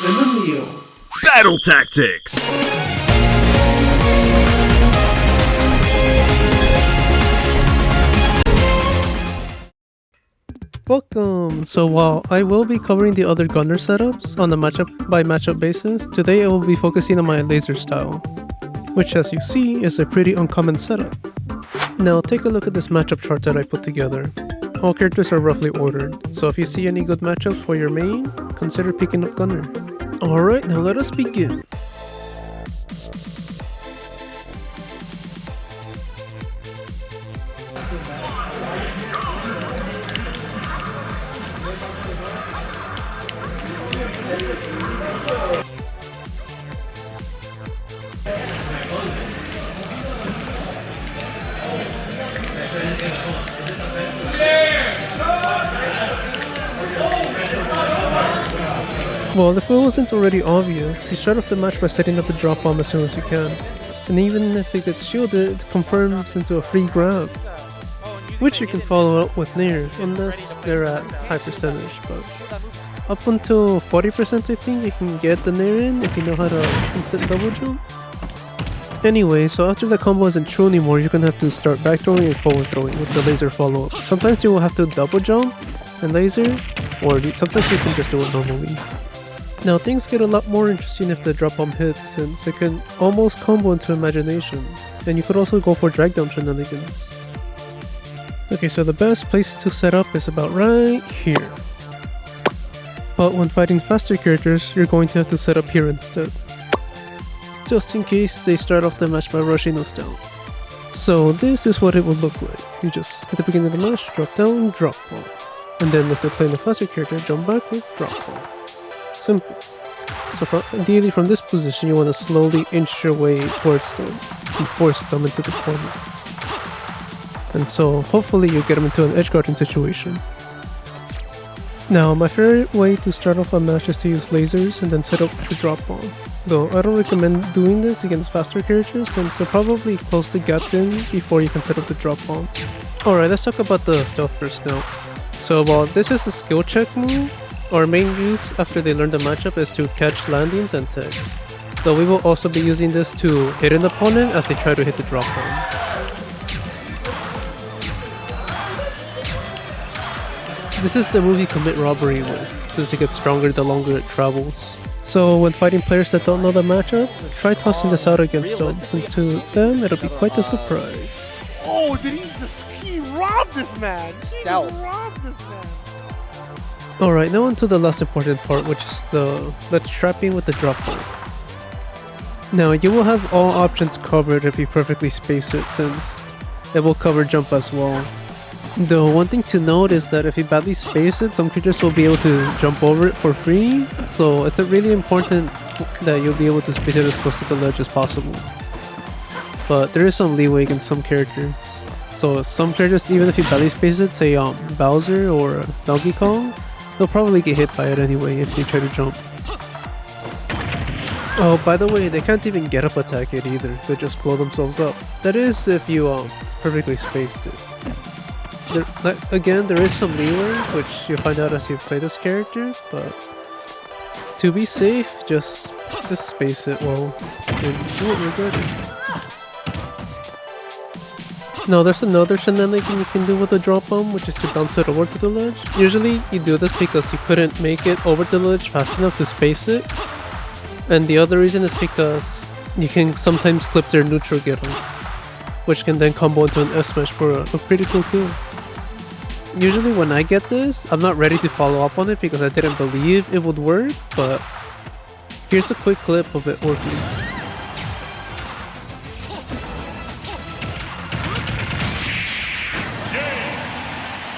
and the Neo. Battle Tactics! Welcome! So while I will be covering the other gunner setups on a matchup by matchup basis, today I will be focusing on my laser style, which as you see is a pretty uncommon setup. Now take a look at this matchup chart that I put together. All characters are roughly ordered, so if you see any good matchups for your main, consider picking up gunner. Alright, now let us begin. Well, if it wasn't already obvious, you start off the match by setting up the drop bomb as soon as you can. And even if it gets shielded, it confirms into a free grab, which you can follow up with nair, unless they're at high percentage, but up until 40% I think you can get the nair in if you know how to instant double jump. Anyway, so after the combo isn't true anymore, you're gonna have to start back throwing and forward throwing with the laser follow-up. Sometimes you will have to double jump and laser, or sometimes you can just do it normally. Now things get a lot more interesting if the drop bomb hits, since it can almost combo into imagination, and you could also go for drag down shenanigans. Okay, so the best place to set up is about right here. But when fighting faster characters, you're going to have to set up here instead, just in case they start off the match by rushing us down. So this is what it would look like. You just, at the beginning of the match, drop down, drop bomb. And then if they're playing a faster character, jump backward, drop bomb. Simple. So ideally from this position, you want to slowly inch your way towards them and force them into the corner. And so hopefully you get them into an edge guarding situation. Now my favorite way to start off a match is to use lasers and then set up the drop bomb. Though I don't recommend doing this against faster characters since they'll probably close the gap in before you can set up the drop bomb. Alright, let's talk about the stealth burst now. So while this is a skill check move, our main use after they learn the matchup is to catch landings and tags. Though we will also be using this to hit an opponent as they try to hit the drop bomb. This is the move you commit robbery with, since it gets stronger the longer it travels. So when fighting players that don't know the matchup, try tossing this out against them, since to them it'll be quite a surprise. Oh, he robbed this man! He just robbed this man! Alright, now on to the last important part, which is the trapping with the drop bomb. Now you will have all options covered if you perfectly space it, since it will cover jump as well. Though one thing to note is that if you badly space it, some creatures will be able to jump over it for free, so it's really important that you'll be able to space it as close to the ledge as possible. But there is some leeway against some characters. So some characters, even if you badly space it, say Bowser or Donkey Kong, they'll probably get hit by it anyway if they try to jump. Oh, by the way, they can't even get up attack it either, they just blow themselves up. That is if you perfectly spaced it. Again, there is some leeway, which you'll find out as you play this character, but to be safe, just space it well, and you won't regret it. Now there's another shenanigan you can do with a drop bomb, which is to bounce it over to the ledge. Usually you do this because you couldn't make it over to the ledge fast enough to space it, and the other reason is because you can sometimes clip their neutral get on, which can then combo into an S-smash for a pretty cool kill. Usually when I get this, I'm not ready to follow up on it because I didn't believe it would work, but here's a quick clip of it working.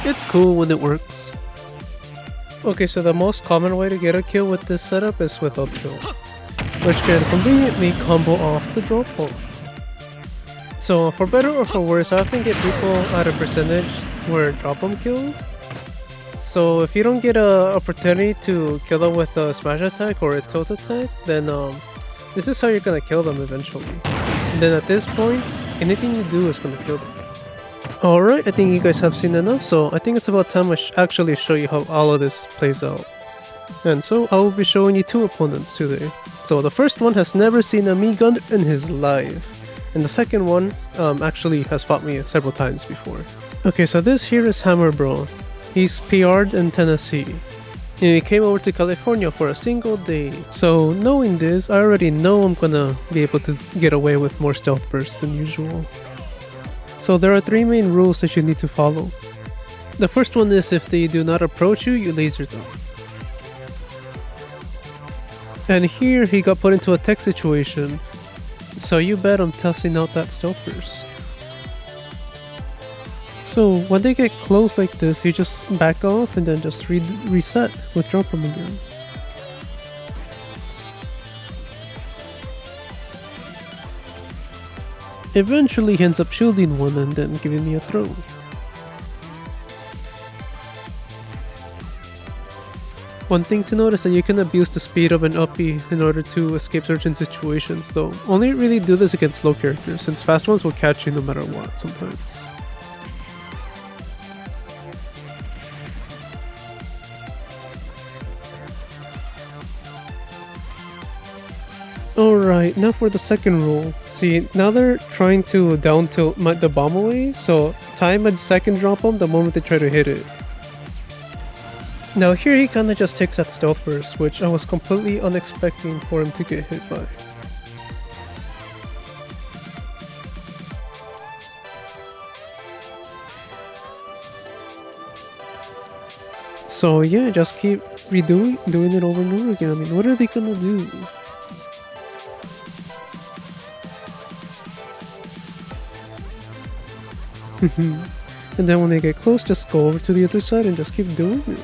It's cool when it works. Okay, so the most common way to get a kill with this setup is with up tilt, which can conveniently combo off the drop bomb. So for better or for worse, I often get people at a percentage where drop bomb kills. So if you don't get a opportunity to kill them with a smash attack or a tilt attack, then this is how you're gonna kill them eventually. And then at this point, anything you do is gonna kill them. Alright, I think you guys have seen enough, so I think it's about time I actually show you how all of this plays out. And so I will be showing you two opponents today. So the first one has never seen a Mii Gunner in his life, and the second one actually has fought me several times before. Okay, so this here is Hammer Bro. He's PR'd in Tennessee, and he came over to California for a single day. So knowing this, I already know I'm gonna be able to get away with more stealth bursts than usual. So there are three main rules that you need to follow. The first one is if they do not approach you, you laser them. And here he got put into a tech situation, so you bet I'm testing out that stealth burst. So when they get close like this, you just back off and then just reset with drop them again. Eventually he ends up shielding one and then giving me a throw. One thing to notice is that you can abuse the speed of an uppie in order to escape certain situations, though only really do this against slow characters, since fast ones will catch you no matter what sometimes. Alright, now for the second rule. See, now they're trying to down tilt the bomb away, so time a second drop them the moment they try to hit it. Now here he kinda just takes that stealth burst, which I was completely unexpecting for him to get hit by. So yeah, just keep doing it over and over again. I mean, what are they gonna do? And then when they get close, just go over to the other side and just keep doing it.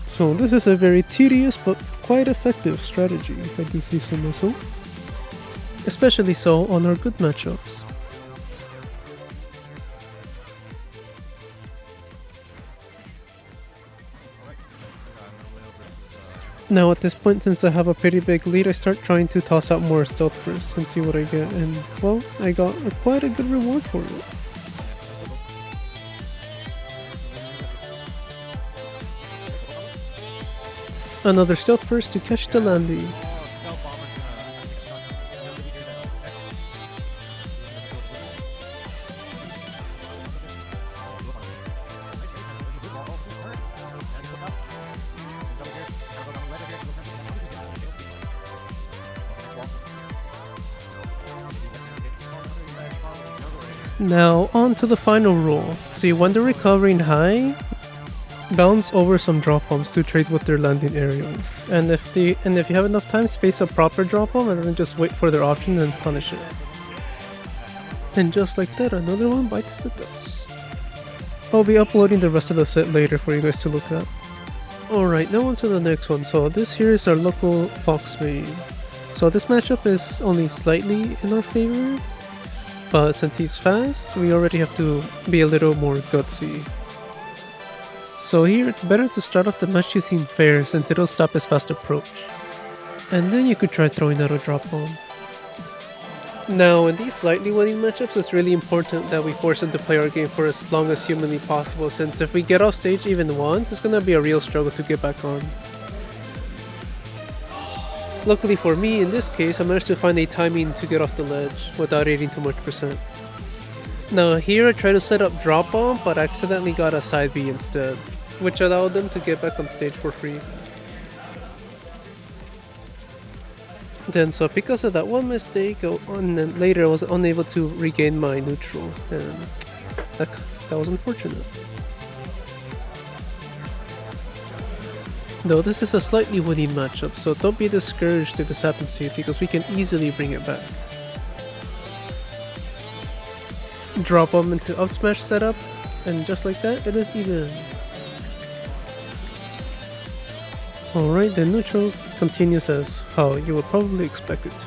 So this is a very tedious but quite effective strategy, if I do say so myself. Especially so on our good matchups. Now at this point, since I have a pretty big lead, I start trying to toss out more stealth bursts and see what I get, and well, I got quite a good reward for it. Another stealth burst to catch the landing. Now on to the final rule. See, when they're recovering high, bounce over some drop bombs to trade with their landing areas. And if you have enough time, space a proper drop bomb and then just wait for their option and punish it. And just like that, another one bites the dust. I'll be uploading the rest of the set later for you guys to look at. Alright, now on to the next one. So this here is our local Fox main. So this matchup is only slightly in our favor, but since he's fast, we already have to be a little more gutsy. So here it's better to start off the match using fair since it'll stop his fast approach. And then you could try throwing out a drop bomb. Now in these slightly winning matchups, it's really important that we force him to play our game for as long as humanly possible, since if we get off stage even once, it's gonna be a real struggle to get back on. Luckily for me, in this case, I managed to find a timing to get off the ledge without eating too much percent. Now here I tried to set up drop bomb, but accidentally got a side B instead, which allowed them to get back on stage for free. Then so because of that one mistake, and then later I was unable to regain my neutral, and that was unfortunate. Though this is a slightly winning matchup, so don't be discouraged if this happens to you because we can easily bring it back. Drop them into up smash setup, and just like that, it is even. Alright, the neutral continues as how you would probably expect it to.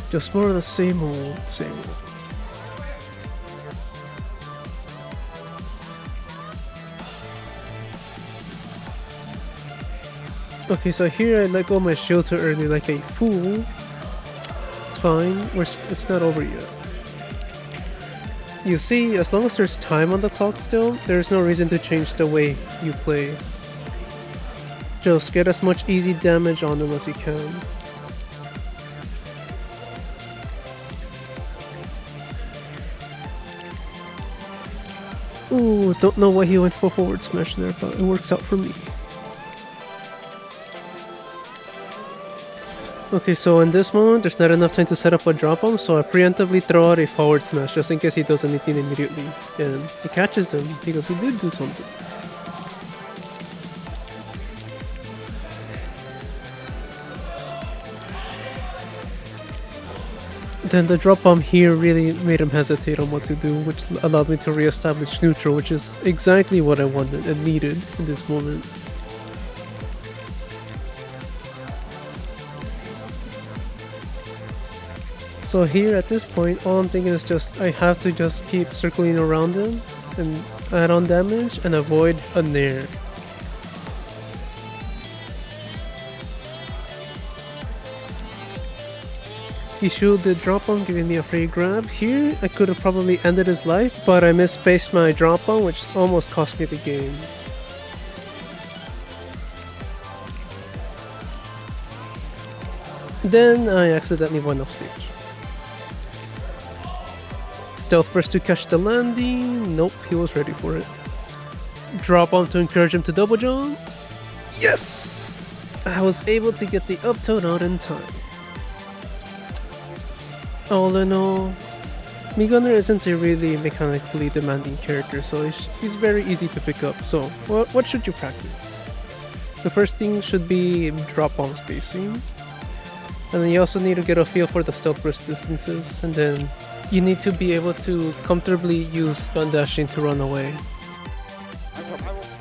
Just more of the same old, same old. Okay, so here I let go of my shield too early like a fool. It's fine, it's not over yet. You see, as long as there's time on the clock still, there's no reason to change the way you play. Just get as much easy damage on them as you can. Ooh, don't know why he went for forward smash there, but it works out for me. Okay, so in this moment, there's not enough time to set up a drop bomb, so I preemptively throw out a forward smash just in case he does anything immediately. And it catches him because he did do something. Then the drop bomb here really made him hesitate on what to do, which allowed me to re-establish neutral, which is exactly what I wanted and needed in this moment. So here at this point, all I'm thinking is just I have to just keep circling around him and add on damage and avoid a nair. He shielded drop bomb, giving me a free grab. Here, I could have probably ended his life, but I misspaced my drop bomb, which almost cost me the game. Then I accidentally went off stage. Stealth burst to catch the landing. Nope, he was ready for it. Drop bomb to encourage him to double jump. Yes! I was able to get the up tilt out in time. All in all, Mii Gunner isn't a really mechanically demanding character, so he's very easy to pick up. So, what should you practice? The first thing should be drop bomb spacing. And then you also need to get a feel for the stealth burst distances, and then you need to be able to comfortably use gun dashing to run away.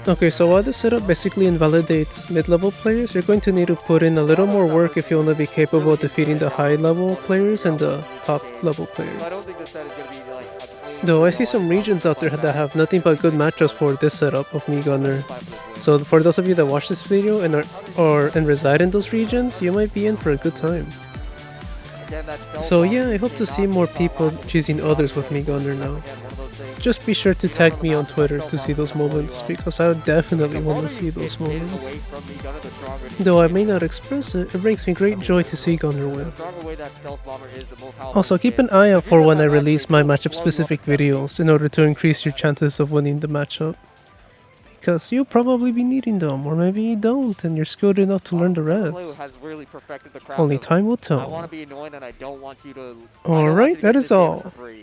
Okay, so while this setup basically invalidates mid-level players, you're going to need to put in a little more work if you want to be capable of defeating the high-level players and the top-level players. Though I see some regions out there that have nothing but good matchups for this setup of Mii Gunner. So for those of you that watch this video and reside in those regions, you might be in for a good time. So yeah, I hope to see more people choosing others with Mii Gunner now. Just be sure to tag me on Twitter to see those moments, because I would definitely want to see those moments. Though I may not express it, it brings me great joy to see Gunner win. Also, keep an eye out for when I release my matchup specific videos in order to increase your chances of winning the matchup. Because you'll probably be needing them, or maybe you don't and you're skilled enough to learn the rest. Only time will tell. Alright, that is all.